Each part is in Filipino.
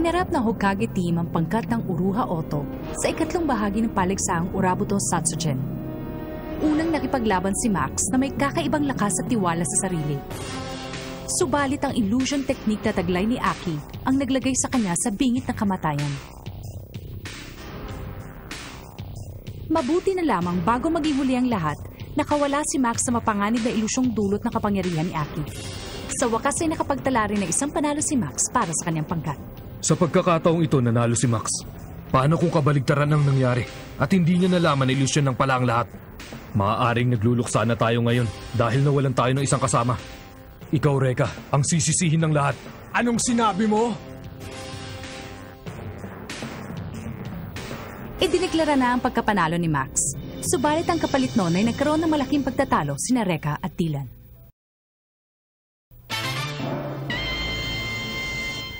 Hinarap ng Hokage team ang pangkat ng Uruha Oto sa ikatlong bahagi ng paligsaang Urabuto Satsugen. Unang nakipaglaban si Max na may kakaibang lakas at tiwala sa sarili. Subalit ang illusion technique na taglay ni Aki ang naglagay sa kanya sa bingit ng kamatayan. Mabuti na lamang bago maging huli ang lahat, nakawala si Max sa mapanganib na ilusyong dulot ng kapangyarihan ni Aki. Sa wakas ay nakapagtala rin na isang panalo si Max para sa kanyang pangkat. Sa pagkakataong ito, nanalo si Max. Paano kung kabaligtaran ang nangyari at hindi niya nalaman na ilusyon ng pala ang lahat? Maaaring nagluluksa na tayo ngayon dahil nawalan tayo ng isang kasama. Ikaw, Reka, ang sisisihin ng lahat. Anong sinabi mo? Idineklara na ang pagkapanalo ni Max. Subalit ang kapalit noon ay nagkaroon ng malaking pagtatalo sina Reka at Dylan.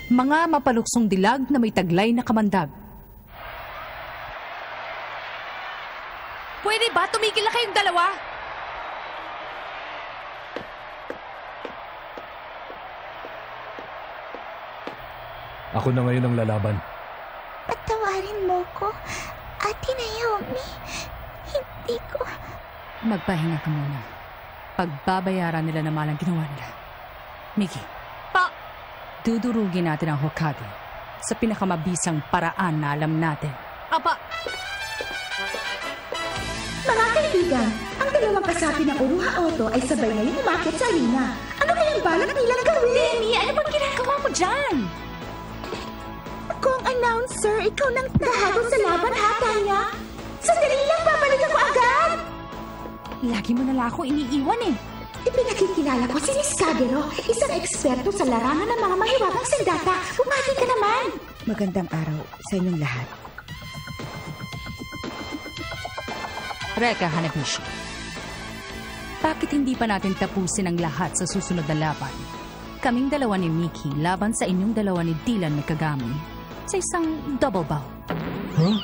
Mga mapaluksong dilag na may taglay na kamandag. Pwede ba tumigil na kayong dalawa? Ako na ngayon ang lalaban. Patawarin mo ko, Ate Naomi. Hindi ko... Magpahinga ka muna. Pagbabayaran nila naman ang ginawa nila. Miki. Pa! Dudurugin natin ang Hokage sa pinakamabisang paraan na alam natin. Apa! Mga kaibigan, ang dalawang kasapi ng Uruha Oto ay sabay ngayong umakit sa arena. Ano kayang balak nilang gawin? Demi, ano bang ginagawa mo dyan? Kung announcer, ikaw nang tahado sa laban, ha, Tanya? Sandali lang, babalik ako agad! Lagi mo nala akong iniiwan eh. Ipinakikilala ko si Miss Kagero, isang eksperto sa larangan ng mga mahiwagang sandata. Bumati ka naman! Magandang araw sa inyong lahat. Reka Hanabishi, bakit hindi pa natin tapusin ang lahat sa susunod na laban? Kaming dalawa ni Miki laban sa inyong dalawa ni Dylan Mikagami sa isang double bout. Huh?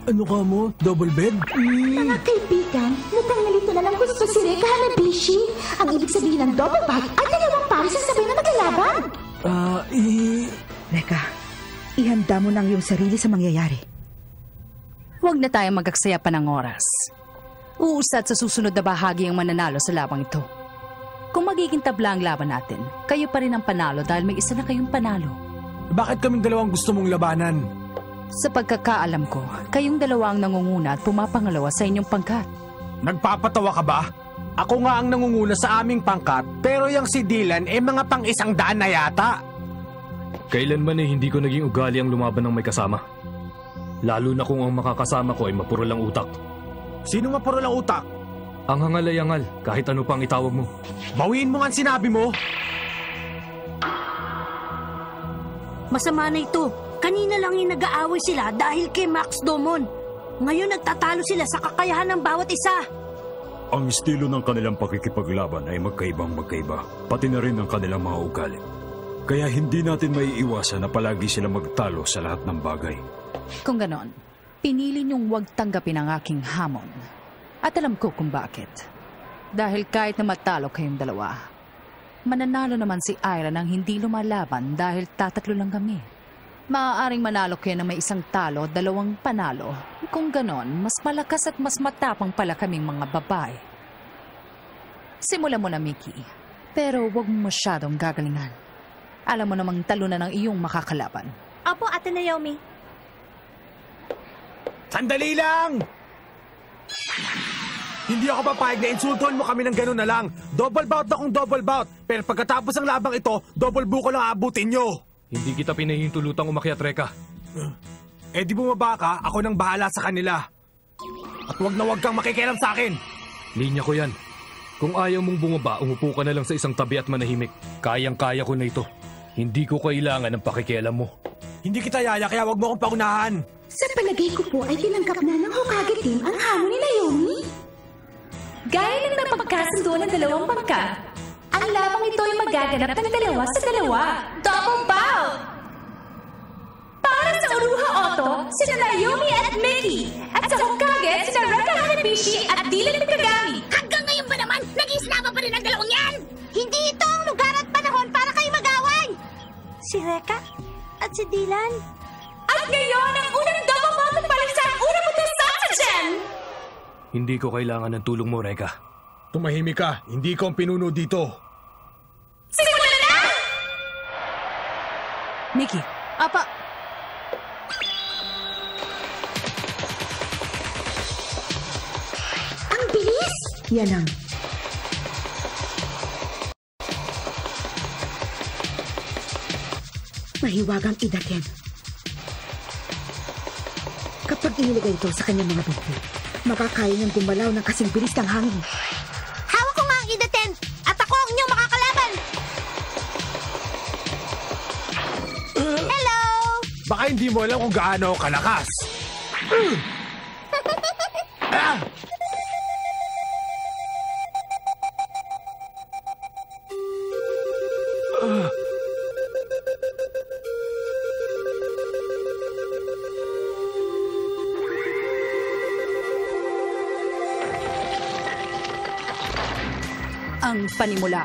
Ano ka mo? Double bed? Mga kaibigan, mukhang nalito na ng gusto si Reka Hanabishi. Ang ibig sabihin ng double bag ay dalawang pares ang sabay na maglalaban. Reka, ihanda mo na ang iyong sarili sa mangyayari. Huwag na tayong magaksaya pa ng oras. Uusad sa susunod na bahagi ang mananalo sa labang ito. Kung magiging tabla ang laban natin, kayo pa rin ang panalo dahil may isa na kayong panalo. Bakit kaming dalawang gusto mong labanan? Sa pagkakaalam ko, kayong dalawa ang nangunguna at pumapangalawa sa inyong pangkat. Nagpapatawa ka ba? Ako nga ang nangunguna sa aming pangkat, pero yung si Dylan mga pang-100 na yata. Kailanman hindi ko naging ugali ang lumaban ng may kasama. Lalo na kung ang makakasama ko ay mapuro lang utak. Sino mapuro lang utak? Ang hangal-ay-hangal, kahit ano pang itawag mo. Bawiin mo nga ang sinabi mo. Masama na ito. Kanina lang yung nag-aaway sila dahil kay Max Domon. Ngayon nagtatalo sila sa kakayahan ng bawat isa. Ang estilo ng kanilang pakikipaglaban ay magkaibang-magkaiba, pati na rin ang kanilang mga ugali. Kaya hindi natin maiiwasan na palagi sila magtalo sa lahat ng bagay. Kung ganon, pinili niyong huwag tanggapin ang aking hamon. At alam ko kung bakit. Dahil kahit na matalo kayong dalawa, mananalo naman si Ira nang hindi lumalaban dahil tatatlo lang kami. Maaaring manalo kayo na may isang talo, dalawang panalo. Kung ganon, mas malakas at mas matapang pala kaming mga babae. Simulan mo na, Miki. Pero huwag mo masyadong gagalingan. Alam mo namang talo na ng iyong makakalaban. Apo, Ate Naomi. Sandali lang! Hindi ako papayag na insultuhan mo kami ng gano'n na lang. Double bout na kung double bout. Pero pagkatapos ng labang ito, double buko lang aabutin nyo. Hindi kita pinahihintulutang umakyat, Reka. Eh di bumaba ka, ako nang bahala sa kanila. At wag na wag kang makikialam sa akin. Linya ko yan. Kung ayaw mong bumaba, umupo ka na lang sa isang tabi at manahimik. Kayang-kaya ko na ito. Hindi ko kailangan ng pakikialam mo. Hindi kita yaya, kaya wag mo akong paunahan. Sa palagay ko po ay tinanggap na ng Hokage team ang hamon ni Naomi. Gaya ng napagkasundo ng dalawang pangkat, ang labang ito ay magaganap ng dalawa sa dalawa. Double bout! Para sa Uruha Oto, sina Naomi at Miki. At sa Hokage, sina Reka Hanabishi at Dylan Mikagami. Hanggang ngayon ba naman, nag-iislama pa rin ang dalawang yan? Hindi ito ang lugar at panahon para kayo mag-away. Si Reka at at si Dylan. At ngayon, ang unang double vault ng balik sa unang puto sa oxygen! Hindi ko kailangan ng tulong mo, Reka. Tumahimik ka. Hindi ko ang pinuno dito. Simulan na! Mickey, apa... Ang bilis! Yan ang... mahiwagang idaten. Kapag inilagay ito sa kanyang mga binti, makakaya niyang gumalaw ng kasing bilis ng hangin. Hawak ko nga ang idaten at ako ang inyong makakalaban. Hello! Baka hindi mo alam kung gaano ako kalakas. Ah! Ang panimula.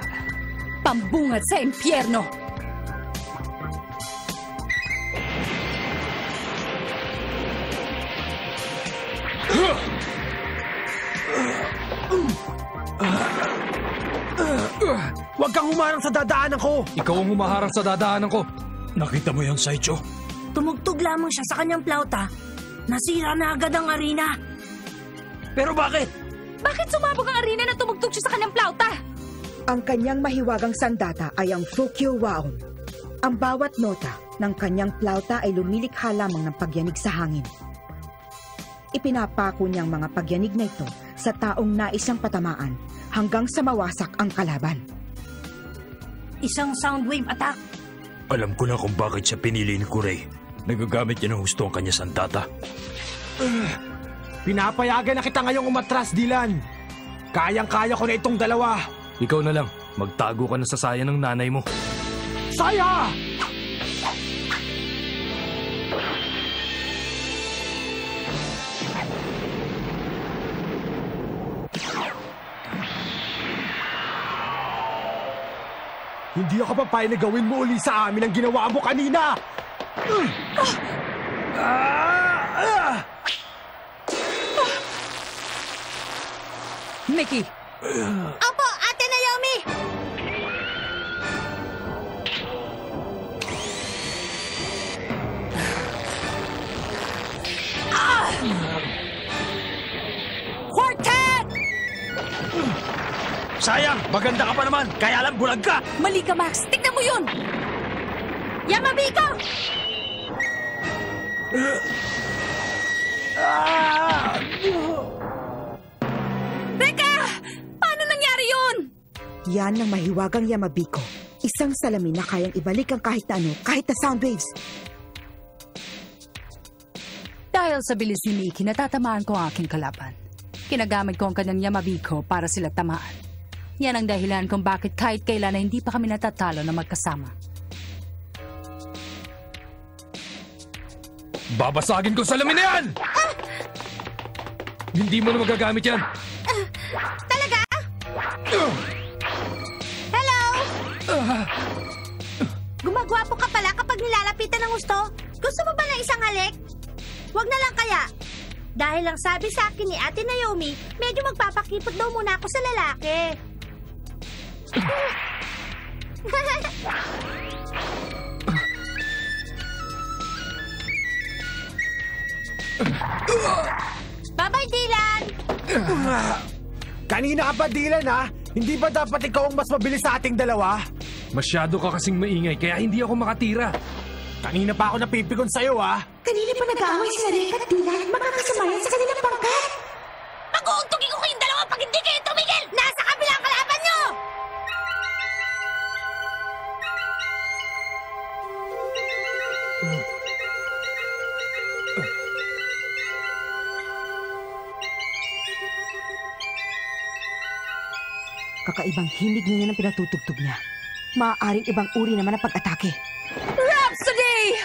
Pambungad sa impyerno. Huwag kang humarang sa dadaanan ko! Ikaw ang humaharang sa dadaanan ko. Nakita mo yan, Saicho? Tumugtog lamang siya sa kanyang plauta. Nasira na agad ang arena. Pero bakit? Bakit sumabog ang arena na tumugtog siya sa kanyang plauta? Ang kanyang mahiwagang sandata ay ang Fukyo Waon. Ang bawat nota ng kanyang plauta ay lumilikha lamang ng pagyanig sa hangin. Ipinapako niyang mga pagyanig na ito sa taong nais niyang patamaan hanggang sa mawasak ang kalaban. Isang soundwave attack. Alam ko na kung bakit siya pinili ni Kurei. Nagagamit niya ng husto ang kanya sandata. Pinapayagan na kita ngayong umatras, Dylan. Kayang-kaya ko na itong dalawa. Ikaw na lang. Magtago ka na sa saya ng nanay mo. Saya! Hindi ako papayag na gawin mo uli sa amin ang ginawa mo kanina! Mickey, Opo, Ate Naomi! Quartet! Sayang! Maganda ka pa naman! Kaya lang bulag ka! Mali ka, Max. Tignan mo yun! Yamabiko! Teka! Paano nangyari yun? Yan ang mahiwagang Yamabiko. Isang salamin na kayang ibalik ang kahit na ano, kahit na sound waves. Dahil sa bilis ni Mickey, natatamaan ko ang aking kalaban. Kinagamit ko ang kanyang Yamabiko para sila tamaan. Yan ang dahilan kung bakit kahit kailan na hindi pa kami natatalo na magkasama. Babasagin ko sa salamin na yan! Hindi mo na magagamit yan. Talaga? Hello? Gumagwapo ka pala kapag nilalapitan ng gusto? Gusto mo ba ng isang halik? Huwag na lang kaya. Dahil lang sabi sa akin ni Ate Naomi, medyo magpapakipot daw muna ako sa lalaki. Bye-bye, Dylan! Kanina ka pa, Dylan, ha? Hindi ba dapat ikaw ang mas mabilis sa ating dalawa? Masyado ka kasing maingay kaya hindi ako makatira. Kanina pa ako napipigon sa'yo, ha? Kanina pa nag-aaway si Reka at Dylan. Makakasama yan sa kanilang pangkat. Mag-uuntugin ko kayong dalawa pag hindi kayo tumigil! Nasa kabilang kalaban nyo! Kakaibang himig niya ng pinatutugtog niya. Maaaring ibang uri naman ang pag-atake. Rhapsody!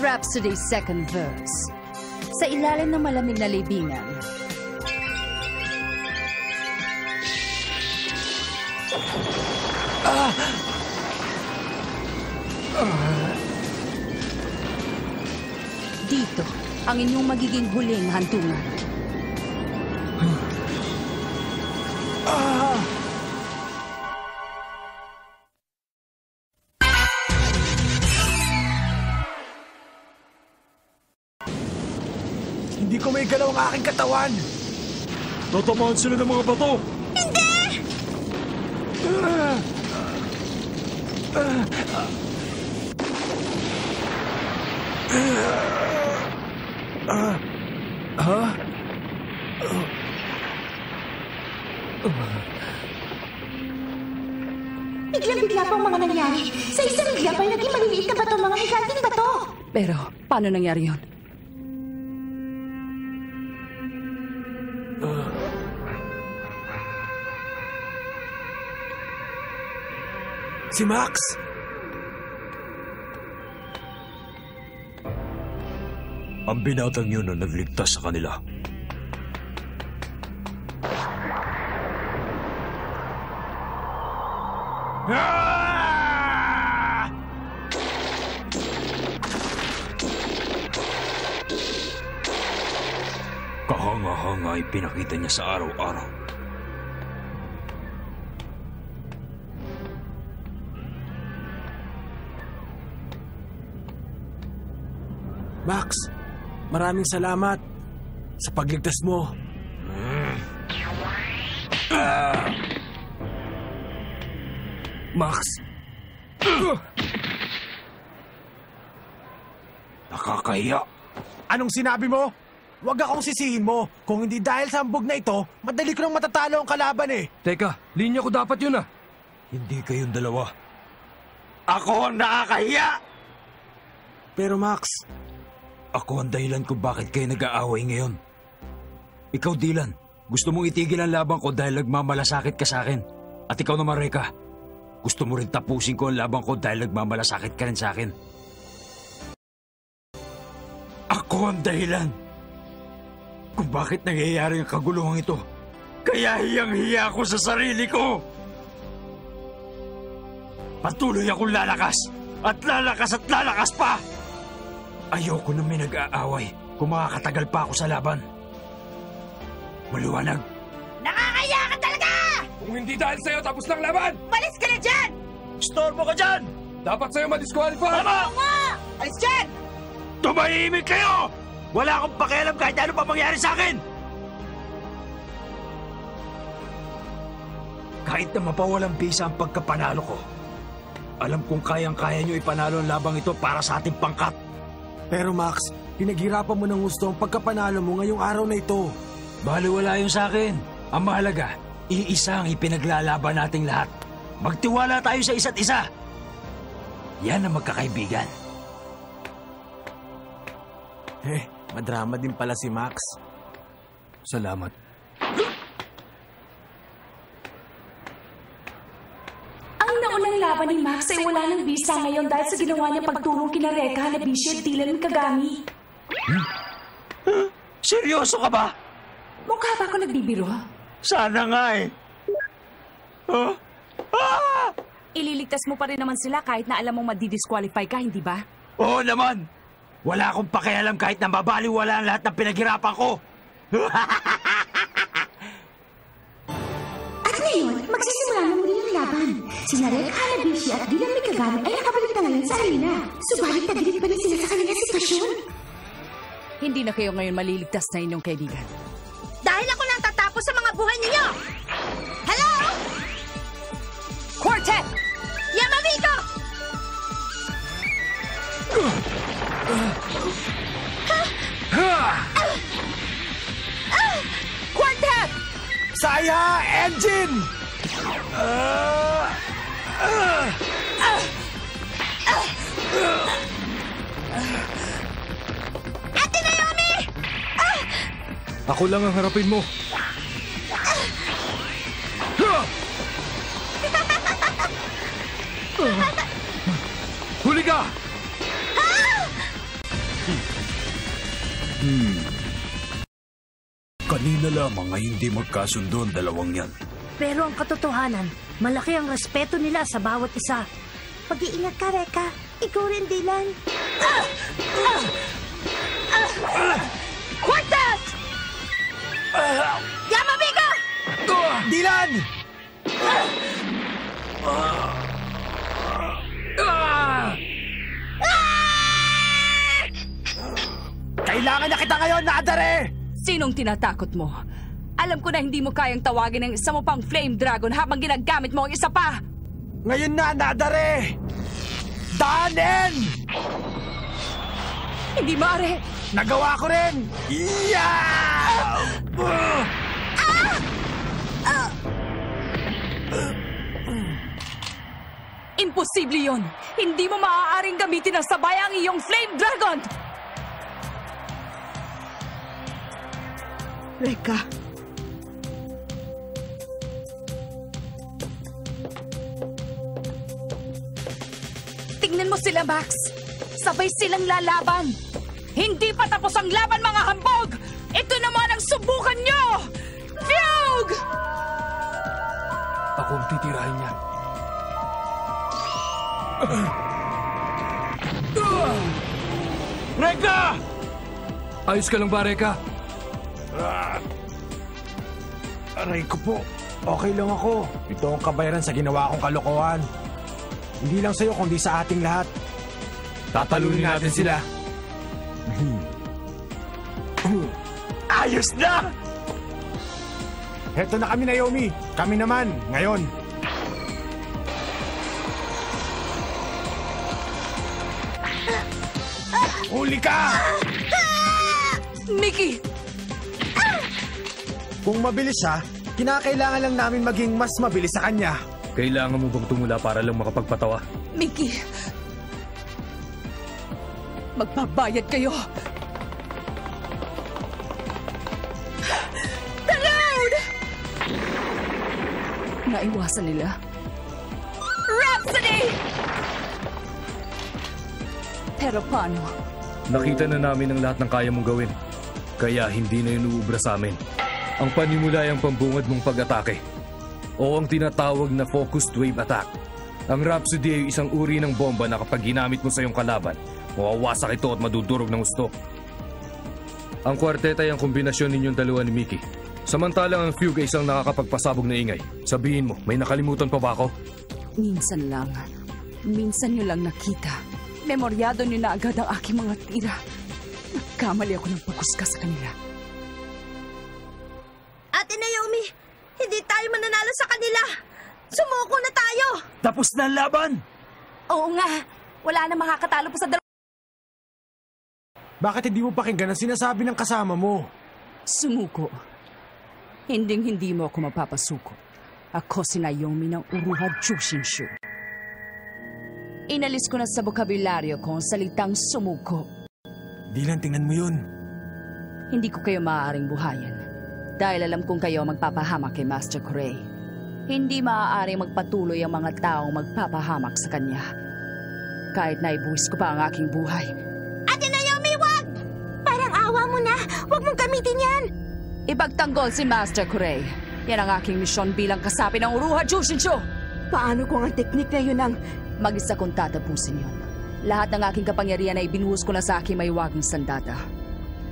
Rhapsody's second verse. Sa ilalim ng malamig na libingan. Dito, ang inyong magiging huling hantungan. Hindi ko may galaw ang aking katawan. Tatamaan sila ng mga bato! Biglang-bigla pa ang mga nangyari. Sa isang bigla pa ay naging maliliit na bato, mga higanting bato. Pero, paano nangyari yun? Si Max! Ang binatang yun ang nagligtas sa kanila. Kahanga-hanga ay pinakita niya sa araw-araw. Max, maraming salamat sa pagligtas mo. Max! Nakakahiya. Anong sinabi mo? Huwag akong sisihin mo. Kung hindi dahil sa hambog na ito, madali ko nang matatalo ang kalaban eh. Teka, linya ko dapat yun ah. Hindi kayong dalawa. Ako ang nakakahiya! Pero Max, Ako ang dahilan kung bakit kayo nag-aaway ngayon. Ikaw, Dylan, gusto mong itigil ang laban ko dahil nagmamalasakit ka sa akin. At ikaw naman, Reka, gusto mo rin tapusin ko ang laban ko dahil nagmamalasakit ka rin sa akin. Ako ang dahilan kung bakit nangyayari ang kaguluhan ito. Kaya hiyang-hiya ako sa sarili ko. Patuloy akong lalakas at lalakas at lalakas pa. Ayoko na may nag-aaway kung makakatagal pa ako sa laban. Maliwanag. Nakakaya ka talaga! Kung hindi dahil sa'yo, tapos ng laban! Malis ka na dyan! Stormo ka dyan! Dapat sa'yo madisqualify! Tama! Oo nga! Alis dyan! Tumahimik kayo! Wala akong pakialam kahit ano pa mangyari sa akin! Kahit na mapawalang bisa ang pagkapanalo ko, alam kong kayang-kaya nyo ipanalo ang labang ito para sa ating pangkat. pero Max, pinaghirapan mo ng gusto ang pagkapanalo mo ngayong araw na ito. Baliwala yun sa akin. Ang mahalaga, iisa ang ipinaglalaban nating lahat. Magtiwala tayo sa isa't isa. Yan ang magkakaibigan. Madrama din pala si Max. Salamat. Ang naunang laban ni Max ay wala ng bisa ngayon dahil sa ginawa niya pagtulong kina Reka, Hanabishi at Dylan Kagami. Seryoso ka ba? Mukha ba ako nagbibiro? Sana nga eh. Huh? Ah! Ililigtas mo pa rin naman sila kahit na alam mong madidisqualify ka, hindi ba? Oo naman. Wala akong pakialam kahit na mabaliwala ang lahat ng pinaghirapan ko. At ngayon, magsisimula na muli ang laban. Sina Reka, Hanabishi at Dylan Kagami ay nakabalik na ngayon sa arena. Subalit tagilid pa rin sila sa kanilang sitwasyon. Hindi na kayo ngayon maliligtas na inyong kaibigan. Dahil ako lang tatapos sa mga buhay ninyo! Hello? Quartet! Yamamiko! Quartet! Saya! Engine! Ate Naomi! Ako lang ang harapin mo. na lamang ay hindi magkasundo ang dalawang yan. Pero ang katotohanan, malaki ang respeto nila sa bawat isa. Pag-iingat ka, Reka. Ikaw rin, Dylan. Quartet! Yamamigo! Dylan! Kailangan na kita ngayon, Nadare! Sinong tinatakot mo? Alam ko na hindi mo kayang tawagin ang isa mo pang Flame Dragon habang ginagamit mo ang isa pa! Ngayon na, Nadare! Danen! Hindi maaari! Nagawa ko rin! Yeah! Imposible yon! Hindi mo maaaring gamitin ng sabay ang iyong Flame Dragon! Reka, Tingnan mo sila, Max! Sabay silang lalaban! Hindi pa tapos ang laban, mga hambog! Ito naman ang subukan nyo! Fugue! Ako ang titirahin niya. Reka! Ayos ka lang ba, Reka? Aray ko po. Okay lang ako. Ito ang kabayaran sa ginawa kong kalokohan. Hindi lang sa'yo, kundi sa ating lahat. Tatalunin natin sila. Ayos na! Heto na kami, Naomi. Kami naman, ngayon. Huli ka! Mickey! Kung mabilis siya, kinakailangan lang namin maging mas mabilis sa kanya. Kailangan mo bang tumula para lang makapagpatawa? Mickey! Magbabayad kayo! Talon! Naiwasan nila. Rhapsody! Pero paano? Nakita na namin ang lahat ng kaya mong gawin. Kaya hindi na yun uubra sa amin. Ang panimula ay ang pambungad mong pag-atake. O ang tinatawag na focused wave attack. Ang Rhapsody ay isang uri ng bomba na kapag ginamit mo sa iyong kalaban, mawawasak ito at madudurog ng gusto. Ang Quartet ay ang kombinasyon ninyong dalawa ni Mickey. Samantalang ang Fugue ay isang nakakapagpasabog na ingay. Sabihin mo, may nakalimutan pa ba ako? Minsan lang. Minsan nyo lang nakita. Memoryado nyo na agad ang aking mga tira. Nagkamali ako ng pagkusga sa kanila. Ate Naomi, hindi tayo mananalo sa kanila. Sumuko na tayo. Tapos na ang laban! Oo nga. Wala na makakatalo pa sa dalawa. Bakit hindi mo pakinggan ang sinasabi ng kasama mo? Sumuko. Hinding-hindi mo ako mapapasuko. Ako si Naomi ng Uruha Jushinshu. Inalis ko na sa bokabularyo ko ang salitang sumuko. Dylan, tingnan mo yun. Hindi ko kayo maaaring buhayin. Dahil alam kong kayo magpapahamak kay Master Corey. Hindi maaaring magpatuloy ang mga taong magpapahamak sa kanya. Kahit naibuwis ko pa ang aking buhay. Ate Naomi, wag! Parang awa mo na. Wag mong gamitin yan. Ipagtanggol si Master Corey. Yan ang aking misyon bilang kasapi ng Uruha Jushinshu. paano kung ang teknik na yun ang... Mag-isa kong tatapusin yun. Lahat ng aking kapangyarihan ay binuhos ko na sa aking maywagang sandata.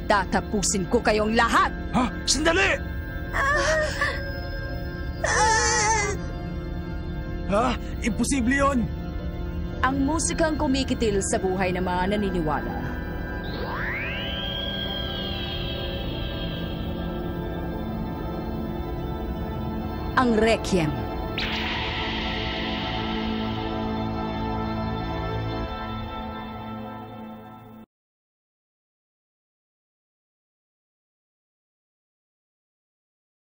Tatapusin ko kayong lahat! Ha? Sandali! Ha? Imposible yun! Ang musikang kumikitil sa buhay ng mga naniniwala. Ang Requiem.